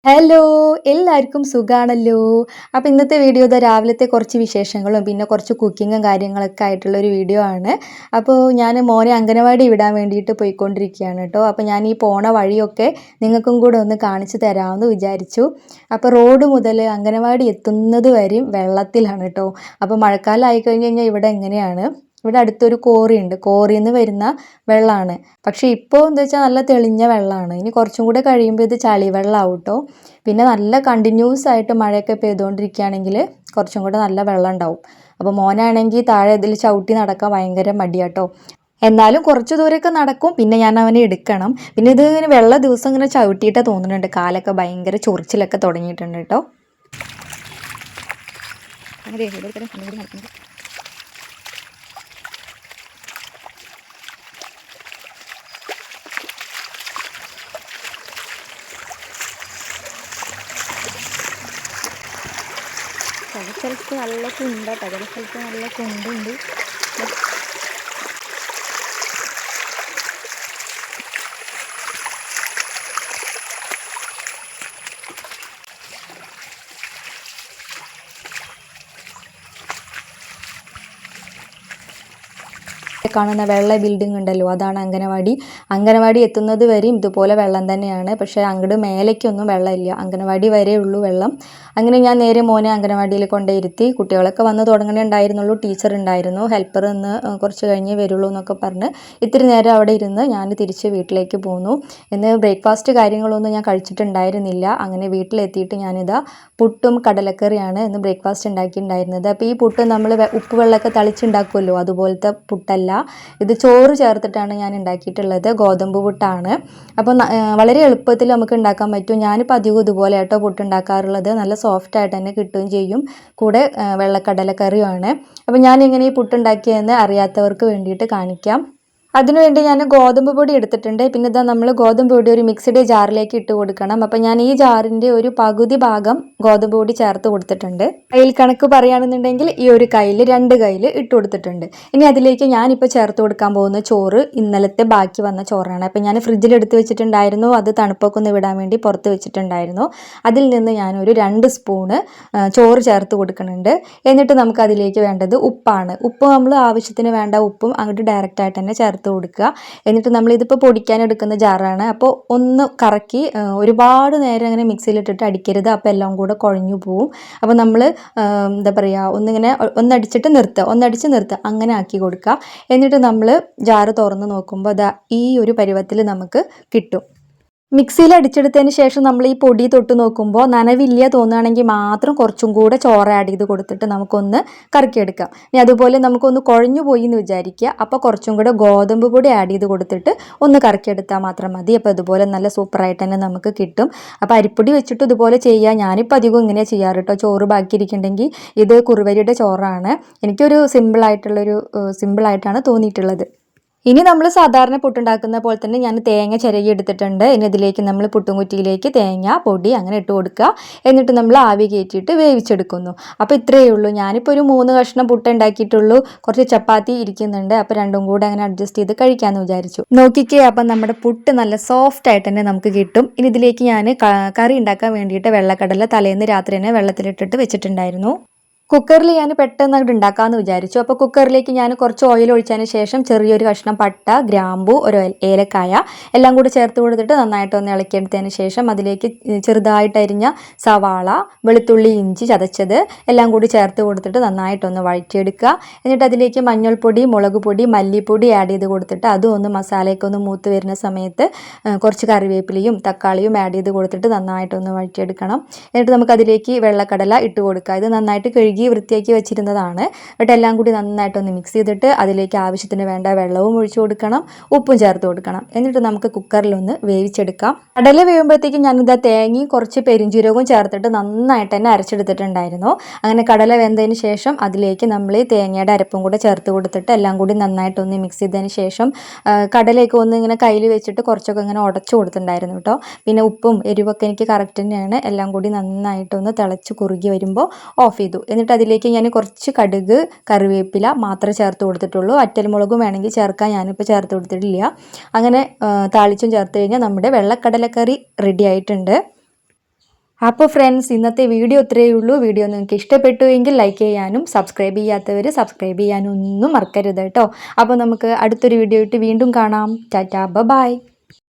Hello എല്ലാവർക്കും സുഖാണല്ലോ. അപ്പോൾ ഇന്നത്തെ വീഡിയോ രാവിലത്തെ കുറച്ച് വിശേഷങ്ങളും പിന്നെ കുറച്ച് കുക്കിങ്ങും കാര്യങ്ങളൊക്കെ ആയിട്ടുള്ളൊരു വീഡിയോ ആണ്. അപ്പോൾ ഞാൻ മോനെ അംഗനവാടി വിടാൻ വേണ്ടിയിട്ട് പോയിക്കൊണ്ടിരിക്കുകയാണ് കേട്ടോ. അപ്പോൾ ഞാൻ ഈ പോണ വഴിയൊക്കെ നിങ്ങൾക്കും കൂടെ ഒന്ന് കാണിച്ചു തരാമെന്ന് വിചാരിച്ചു. അപ്പോൾ റോഡ് മുതൽ അംഗനവാടി എത്തുന്നത് വരെയും വെള്ളത്തിലാണ് കേട്ടോ. അപ്പോൾ മഴക്കാലം ആയിക്കഴിഞ്ഞ് കഴിഞ്ഞാൽ ഇവിടെ എങ്ങനെയാണ്, ഇവിടെ അടുത്തൊരു കോറിയുണ്ട്, കോറിയിൽ നിന്ന് വരുന്ന വെള്ളമാണ്. പക്ഷേ ഇപ്പോൾ എന്താ വെച്ചാൽ നല്ല തെളിഞ്ഞ വെള്ളമാണ്. ഇനി കുറച്ചും കൂടെ കഴിയുമ്പോൾ ഇത് ചളി വെള്ളമാവും കേട്ടോ. പിന്നെ നല്ല കണ്ടിന്യൂസ് ആയിട്ട് മഴയൊക്കെ പെയ്തുകൊണ്ടിരിക്കുകയാണെങ്കിൽ കുറച്ചും കൂടെ നല്ല വെള്ളം ഉണ്ടാവും. അപ്പോൾ മോനാണെങ്കിൽ താഴെ ഇതിൽ ചവിട്ടി നടക്കാൻ ഭയങ്കര മടിയാട്ടോ. എന്നാലും കുറച്ച് ദൂരമൊക്കെ നടക്കും, പിന്നെ ഞാൻ അവനെ എടുക്കണം. പിന്നെ ഇത് ഇങ്ങനെ വെള്ള ദിവസം ഇങ്ങനെ ചവിട്ടിയിട്ടേ തോന്നുന്നുണ്ട്, കാലൊക്കെ ഭയങ്കര ചൊറിച്ചിലൊക്കെ തുടങ്ങിയിട്ടുണ്ട് കേട്ടോ. ചില സ്ഥലത്ത് നല്ല കുണ്ടാട്ടോ, ചില സ്ഥലത്ത് നല്ല കുണ്ടുണ്ട്. കാണുന്ന വെള്ള ബിൽഡിംഗ് ഉണ്ടല്ലോ, അതാണ് അംഗനവാടി. അംഗനവാടി എത്തുന്നത് വരെയും ഇതുപോലെ വെള്ളം തന്നെയാണ്. പക്ഷേ അങ്ങോട്ട് മേലേക്കൊന്നും വെള്ളമില്ല, അംഗനവാടി വരെ ഉള്ളൂ വെള്ളം. അങ്ങനെ ഞാൻ നേരെ മോനെ അംഗനവാടിയിൽ കൊണ്ടുയിരുത്തി. കുട്ടികളൊക്കെ വന്ന് തുടങ്ങണേ ഉണ്ടായിരുന്നുള്ളൂ, ടീച്ചർ ഉണ്ടായിരുന്നു, ഹെൽപ്പർ ഇന്ന് കുറച്ച് കഴിഞ്ഞേ വരുള്ളൂ എന്നൊക്കെ പറഞ്ഞ് ഇത്തിരി നേരം അവിടെ ഇരുന്ന് ഞാൻ തിരിച്ച് വീട്ടിലേക്ക് പോന്നു. ഇന്ന് ബ്രേക്ക്ഫാസ്റ്റ് കാര്യങ്ങളൊന്നും ഞാൻ കഴിച്ചിട്ടുണ്ടായിരുന്നില്ല. അങ്ങനെ വീട്ടിലെത്തിയിട്ട് ഞാനിതാ പുട്ടും കടലക്കറിയാണ് ഇന്ന് ബ്രേക്ക്ഫാസ്റ്റ് ഉണ്ടാക്കിയിട്ടുണ്ടായിരുന്നത്. അപ്പോൾ ഈ പുട്ട് നമ്മൾ ഉപ്പ് വെള്ളമൊക്കെ തളിച്ചുണ്ടാക്കുമല്ലോ, അതുപോലത്തെ പുട്ടല്ല, ഇത് ചോറ് ചേർത്തിട്ടാണ് ഞാൻ ഉണ്ടാക്കിയിട്ടുള്ളത്. ഗോതമ്പ് പുട്ടാണ്. അപ്പോൾ വളരെ എളുപ്പത്തിൽ നമുക്ക് ഉണ്ടാക്കാൻ പറ്റും. ഞാനിപ്പോൾ അധികം ഇതുപോലെ കേട്ടോ പുട്ട് ഉണ്ടാക്കാറുള്ളത്. നല്ല സോഫ്റ്റ് ആയിട്ട് തന്നെ കിട്ടുകയും ചെയ്യും. കൂടെ വെള്ളക്കടലക്കറിയുമാണ്. അപ്പോൾ ഞാനിങ്ങനെ ഈ പുട്ടുണ്ടാക്കിയതെന്ന് അറിയാത്തവർക്ക് വേണ്ടിയിട്ട് കാണിക്കാം. അതിനുവേണ്ടി ഞാൻ ഗോതമ്പ് പൊടി എടുത്തിട്ടുണ്ട്. പിന്നെ ഇതാ നമ്മൾ ഗോതമ്പ് പൊടി ഒരു മിക്സിയുടെ ജാറിലേക്ക് ഇട്ട് കൊടുക്കണം. അപ്പം ഞാൻ ഈ ജാറിൻ്റെ ഒരു പകുതി ഭാഗം ഗോതമ്പ് പൊടി ചേർത്ത് കൊടുത്തിട്ടുണ്ട്. കയ്യിൽ കണക്ക് പറയുകയാണെന്നുണ്ടെങ്കിൽ ഈ ഒരു കയ്യിൽ 2 കയ്യിൽ ഇട്ട് കൊടുത്തിട്ടുണ്ട്. ഇനി അതിലേക്ക് ഞാനിപ്പോൾ ചേർത്ത് കൊടുക്കാൻ പോകുന്ന ചോറ് ഇന്നലത്തെ ബാക്കി വന്ന ചോറാണ്. അപ്പം ഞാൻ ഫ്രിഡ്ജിൽ എടുത്ത് വെച്ചിട്ടുണ്ടായിരുന്നു, അത് തണുപ്പൊക്കെ ഒന്ന് വിടാൻ വേണ്ടി പുറത്ത് വെച്ചിട്ടുണ്ടായിരുന്നു. അതിൽ നിന്ന് ഞാനൊരു 2 സ്പൂണ് ചോറ് ചേർത്ത് കൊടുക്കുന്നുണ്ട്. എന്നിട്ട് നമുക്ക് അതിലേക്ക് വേണ്ടത് ഉപ്പാണ്. ഉപ്പ് നമ്മൾ ആവശ്യത്തിന് വേണ്ട ഉപ്പും അങ്ങോട്ട് ഡയറക്റ്റായിട്ട് തന്നെ ചേർത്ത് കൊടുക്കുക. എന്നിട്ട് നമ്മളിതിപ്പോൾ പൊടിക്കാൻ എടുക്കുന്ന ജാറാണ്. അപ്പോൾ ഒന്ന് കറക്കി ഒരുപാട് നേരം അങ്ങനെ മിക്സിയിലിട്ടിട്ട് അടിക്കരുത്, അപ്പോൾ എല്ലാം കൂടെ കുഴഞ്ഞു പോവും. അപ്പോൾ നമ്മൾ എന്താ പറയുക, ഒന്നടിച്ചിട്ട് നിർത്തുക, അങ്ങനെ ആക്കി കൊടുക്കുക. എന്നിട്ട് നമ്മൾ ജാറ് തുറന്ന് നോക്കുമ്പോൾ അതാ ഈ ഒരു പരുവത്തിൽ നമുക്ക് കിട്ടും. മിക്സിയിൽ അടിച്ചെടുത്തതിന് ശേഷം നമ്മൾ ഈ പൊടി തൊട്ട് നോക്കുമ്പോൾ നനവില്ല തോന്നുകയാണെങ്കിൽ മാത്രം കുറച്ചും കൂടെ ചോറ് ആഡ് ചെയ്ത് കൊടുത്തിട്ട് നമുക്കൊന്ന് കറക്കിയെടുക്കാം. ഇനി അതുപോലെ നമുക്കൊന്ന് കുഴഞ്ഞു പോയി എന്ന് വിചാരിക്കുക, അപ്പോൾ കുറച്ചും കൂടെ ഗോതമ്പ് പൊടി ആഡ് ചെയ്ത് കൊടുത്തിട്ട് ഒന്ന് കറക്കിയെടുത്താൽ മാത്രം മതി. അപ്പോൾ ഇതുപോലെ നല്ല സൂപ്പറായിട്ട് തന്നെ നമുക്ക് കിട്ടും. അപ്പോൾ അരിപ്പൊടി വെച്ചിട്ട് ഇതുപോലെ ചെയ്യുക. ഞാനിപ്പോൾ അധികം ഇങ്ങനെ ചെയ്യാറ് കേട്ടോ. ചോറ് ബാക്കിയിരിക്കുന്നുണ്ടെങ്കിൽ ഇത് കുറുവരിയുടെ ചോറാണ്. എനിക്കൊരു സിമ്പിളായിട്ടാണ് തോന്നിയിട്ടുള്ളത്. ഇനി നമ്മൾ സാധാരണ പുട്ടുണ്ടാക്കുന്ന പോലെ തന്നെ ഞാൻ തേങ്ങ ചിരകി എടുത്തിട്ടുണ്ട്. ഇനി ഇതിലേക്ക് നമ്മൾ പുട്ടുംകുറ്റിയിലേക്ക് തേങ്ങ പൊടി അങ്ങനെ ഇട്ട് കൊടുക്കുക. എന്നിട്ട് നമ്മൾ ആവി കയറ്റിയിട്ട് വേവിച്ചെടുക്കുന്നു. അപ്പോൾ ഇത്രയേ ഉള്ളൂ. ഞാനിപ്പോൾ ഒരു 3 കഷ്ണം പുട്ട് ഉണ്ടാക്കിയിട്ടുള്ളൂ. കുറച്ച് ചപ്പാത്തി ഇരിക്കുന്നുണ്ട്, അപ്പോൾ രണ്ടും കൂടെ അങ്ങനെ അഡ്ജസ്റ്റ് ചെയ്ത് കഴിക്കാമെന്ന് വിചാരിച്ചു. നോക്കിക്കേ, അപ്പം നമ്മുടെ പുട്ട് നല്ല സോഫ്റ്റ് ആയിട്ട് തന്നെ നമുക്ക് കിട്ടും. ഇനി ഇതിലേക്ക് ഞാൻ കറി ഉണ്ടാക്കാൻ വേണ്ടിയിട്ട് വെള്ളക്കടല തലേന്ന് രാത്രി തന്നെ വെള്ളത്തിലിട്ടിട്ട് വെച്ചിട്ടുണ്ടായിരുന്നു. കുക്കറിൽ ഞാൻ പെട്ടെന്ന് അങ്ങോട്ട് ഉണ്ടാക്കാമെന്ന് വിചാരിച്ചു. അപ്പോൾ കുക്കറിലേക്ക് ഞാൻ കുറച്ച് ഓയിൽ ഒഴിച്ചതിന് ശേഷം ചെറിയൊരു കഷ്ണം പട്ട, ഗ്രാമ്പു, ഒരു ഏലക്കായ എല്ലാം കൂടി ചേർത്ത് കൊടുത്തിട്ട് നന്നായിട്ടൊന്ന് ഇളക്കിയെടുത്തതിന് ശേഷം അതിലേക്ക് ചെറുതായിട്ട് അരിഞ്ഞ സവാള, വെളുത്തുള്ളി, ഇഞ്ചി ചതച്ചത് എല്ലാം കൂടി ചേർത്ത് കൊടുത്തിട്ട് നന്നായിട്ടൊന്ന് വഴറ്റിയെടുക്കുക. എന്നിട്ട് അതിലേക്ക് മഞ്ഞൾപ്പൊടി, മുളക് പൊടി, മല്ലിപ്പൊടി ആഡ് ചെയ്ത് കൊടുത്തിട്ട് അതും ഒന്ന് മസാലയൊക്കെ ഒന്ന് മൂത്ത് വരുന്ന സമയത്ത് കുറച്ച് കറിവേപ്പിലയും തക്കാളിയും ആഡ് ചെയ്ത് കൊടുത്തിട്ട് നന്നായിട്ടൊന്ന് വഴറ്റിയെടുക്കണം. എന്നിട്ട് നമുക്കതിലേക്ക് വെള്ളക്കടല ഇട്ട് കൊടുക്കുക. ഇത് നന്നായിട്ട് കഴുകി വൃത്തിയാക്കി വെച്ചിരുന്നതാണ്. എന്നിട്ട് എല്ലാം കൂടി നന്നായിട്ടൊന്ന് മിക്സ് ചെയ്തിട്ട് അതിലേക്ക് ആവശ്യത്തിന് വേണ്ട വെള്ളവും ഒഴിച്ചു കൊടുക്കണം, ഉപ്പും ചേർത്ത് കൊടുക്കണം. എന്നിട്ട് നമുക്ക് കുക്കറിലൊന്ന് വേവിച്ചെടുക്കാം. കടല വേവുമ്പോഴത്തേക്കും ഞാനിതാ തേങ്ങയും കുറച്ച് പെരിഞ്ചീരകവും ചേർത്തിട്ട് നന്നായിട്ട് തന്നെ അരച്ചെടുത്തിട്ടുണ്ടായിരുന്നു. അങ്ങനെ കടല വെന്തതിന് ശേഷം അതിലേക്ക് നമ്മൾ ഈ തേങ്ങയുടെ അരപ്പും കൂടെ ചേർത്ത് കൊടുത്തിട്ട് എല്ലാം കൂടി നന്നായിട്ടൊന്ന് മിക്സ് ചെയ്തതിന് ശേഷം കടലയൊക്കെ ഒന്ന് ഇങ്ങനെ കയ്യിൽ വെച്ചിട്ട് കുറച്ചൊക്കെ ഇങ്ങനെ ഉടച്ചു കൊടുത്തിട്ടുണ്ടായിരുന്നു കേട്ടോ. പിന്നെ ഉപ്പും എരിവൊക്കെ എനിക്ക് കറക്റ്റ് തന്നെയാണ്. എല്ലാം കൂടി നന്നായിട്ടൊന്ന് തിളച്ച് കുറുകി വരുമ്പോൾ ഓഫ് ചെയ്തു. എന്നിട്ട് അതിലേക്ക് ഞാൻ കുറച്ച് കടുക്, കറിവേപ്പില മാത്രമേ ചേർത്ത് കൊടുത്തിട്ടുള്ളൂ. വറ്റൽമുളകും വേണമെങ്കിൽ ചേർക്കാൻ, ഞാനിപ്പോൾ ചേർത്ത് കൊടുത്തിട്ടില്ല. അങ്ങനെ താളിച്ചും ചേർത്ത് കഴിഞ്ഞാൽ നമ്മുടെ വെള്ളക്കടലക്കറി റെഡി ആയിട്ടുണ്ട്. അപ്പോൾ ഫ്രണ്ട്സ്, ഇന്നത്തെ വീഡിയോ ഇത്രയേ ഉള്ളൂ. വീഡിയോ നിങ്ങൾക്ക് ഇഷ്ടപ്പെട്ടു എങ്കിൽ ലൈക്ക് ചെയ്യാനും സബ്സ്ക്രൈബ് ചെയ്യാത്തവർ സബ്സ്ക്രൈബ് ചെയ്യാനും ഒന്നും മറക്കരുത് കേട്ടോ. അപ്പോൾ നമുക്ക് അടുത്തൊരു വീഡിയോ ആയിട്ട് വീണ്ടും കാണാം. ടാറ്റാ, ബൈ.